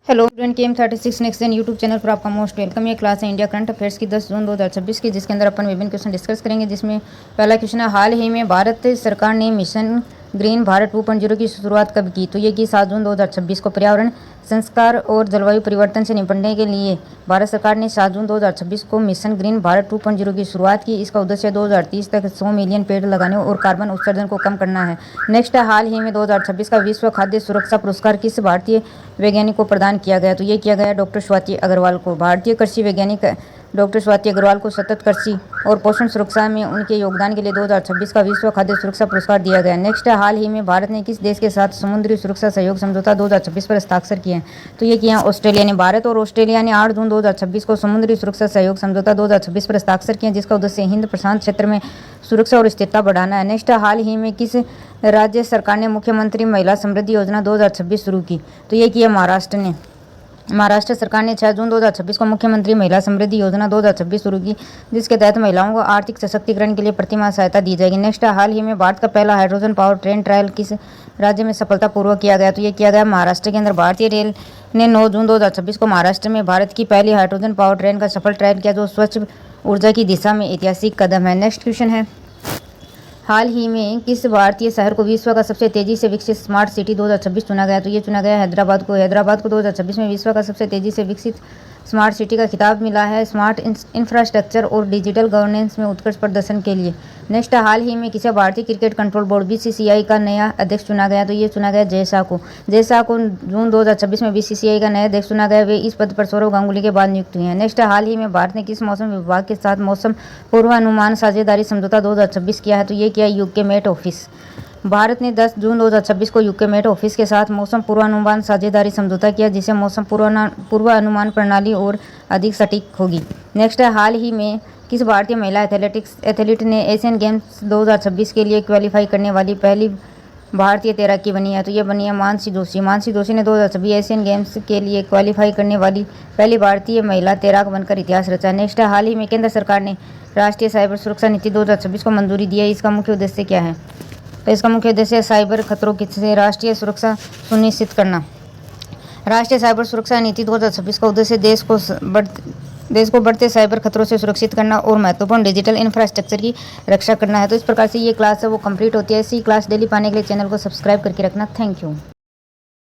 Hello student, KM36 next gen YouTube channel पर आपका most welcome. ये क्लास है इंडिया करंट अफेयर्स की 10 जून 2026 की, जिसके अंदर अपन विभिन्न क्वेश्चन डिस्कस करेंगे। जिसमें पहला क्वेश्चन है, हाल ही में भारत सरकार ने मिशन ग्रीन भारत 2.0 की शुरुआत कब की? तो ये की 7 जून 2026 को। पर्यावरण संस्कार और जलवायु परिवर्तन से निपटने के लिए भारत सरकार ने 7 जून 2026 को मिशन ग्रीन भारत 2.0 की शुरुआत की। इसका उद्देश्य 2030 तक 100 मिलियन पेड़ लगाने और कार्बन उत्सर्जन को कम करना है। नेक्स्ट है, हाल ही में 2026 का विश्व खाद्य सुरक्षा पुरस्कार किस भारतीय वैज्ञानिक को प्रदान किया गया? तो ये किया गया डॉक्टर स्वाति अग्रवाल को। भारतीय कृषि वैज्ञानिक डॉक्टर स्वाति अग्रवाल को सतत कृषि और पोषण सुरक्षा में उनके योगदान के लिए 2026 का विश्व खाद्य सुरक्षा पुरस्कार दिया गया। नेक्स्ट है, हाल ही में भारत ने किस देश के साथ समुद्री सुरक्षा सहयोग समझौता 2026 पर हस्ताक्षर किए हैं? तो ये किया ऑस्ट्रेलिया ने। भारत और ऑस्ट्रेलिया ने 8 जून 2026 को समुद्री सुरक्षा सहयोग समझौता 2026 पर हस्ताक्षर किए, जिसका उद्देश्य हिंद प्रशांत क्षेत्र में सुरक्षा और स्थिरता बढ़ाना है। नेक्स्ट है, हाल ही में किस राज्य सरकार ने मुख्यमंत्री महिला समृद्धि योजना 2026 शुरू की? तो ये किया महाराष्ट्र ने। महाराष्ट्र सरकार ने 6 जून 2026 को मुख्यमंत्री महिला समृद्धि योजना 2026 शुरू की, जिसके तहत महिलाओं को आर्थिक सशक्तिकरण के लिए प्रतिमाह सहायता दी जाएगी। नेक्स्ट है, हाल ही में भारत का पहला हाइड्रोजन पावर ट्रेन ट्रायल किस राज्य में सफलतापूर्वक किया गया? तो ये किया गया महाराष्ट्र के अंदर। भारतीय रेल ने 9 जून 2026 को महाराष्ट्र में भारत की पहली हाइड्रोजन पावर ट्रेन का सफल ट्रायल किया, जो स्वच्छ ऊर्जा की दिशा में ऐतिहासिक कदम है। नेक्स्ट क्वेश्चन है, हाल ही में किस भारतीय शहर को विश्व का सबसे तेजी से विकसित स्मार्ट सिटी 2026 चुना गया? तो ये चुना गया हैदराबाद को। हैदराबाद को 2026 में विश्व का सबसे तेजी से विकसित स्मार्ट सिटी का खिताब मिला है, स्मार्ट इंफ्रास्ट्रक्चर और डिजिटल गवर्नेंस में उत्कृष्ट प्रदर्शन के लिए। नेक्स्ट, हाल ही में किसे भारतीय क्रिकेट कंट्रोल बोर्ड BCCI का नया अध्यक्ष चुना गया? तो ये चुना गया जय शाह को। जय शाह को जून 2026 में BCCI का नया अध्यक्ष चुना गया। वे इस पद पर सौरव गांगुली के बाद नियुक्त हुए हैं। नेक्स्ट, हाल ही में भारत ने किस मौसम विभाग के साथ मौसम पूर्वानुमान साझेदारी समझौता 2026 किया है? तो ये किया यूके मेट ऑफिस। भारत ने 10 जून 2026 को यूके मेट ऑफिस के साथ मौसम पूर्वानुमान साझेदारी समझौता किया, जिससे मौसम पूर्वानुमान प्रणाली और अधिक सटीक होगी। नेक्स्ट है, हाल ही में किस भारतीय महिला एथलीट ने एशियन गेम्स 2026 के लिए क्वालिफाई करने वाली पहली भारतीय तैराकी बनी है? तो ये बनी है मानसी जोशी। मानसी जोशी ने 2026 एशियन गेम्स के लिए क्वालिफाई करने वाली पहली भारतीय महिला तैराक बनकर इतिहास रचा। नेक्स्ट है, हाल ही में केंद्र सरकार ने राष्ट्रीय साइबर सुरक्षा नीति 2026 को मंजूरी दी है। इसका मुख्य उद्देश्य क्या है? तो इसका मुख्य उद्देश्य साइबर खतरों से राष्ट्रीय सुरक्षा सुनिश्चित करना। राष्ट्रीय साइबर सुरक्षा नीति 2026 का उद्देश्य देश को बढ़ते साइबर खतरों से सुरक्षित करना और महत्वपूर्ण डिजिटल इंफ्रास्ट्रक्चर की रक्षा करना है। तो इस प्रकार से ये क्लास है वो कंप्लीट होती है। इसी क्लास डेली पाने के लिए चैनल को सब्सक्राइब करके रखना। Thank you.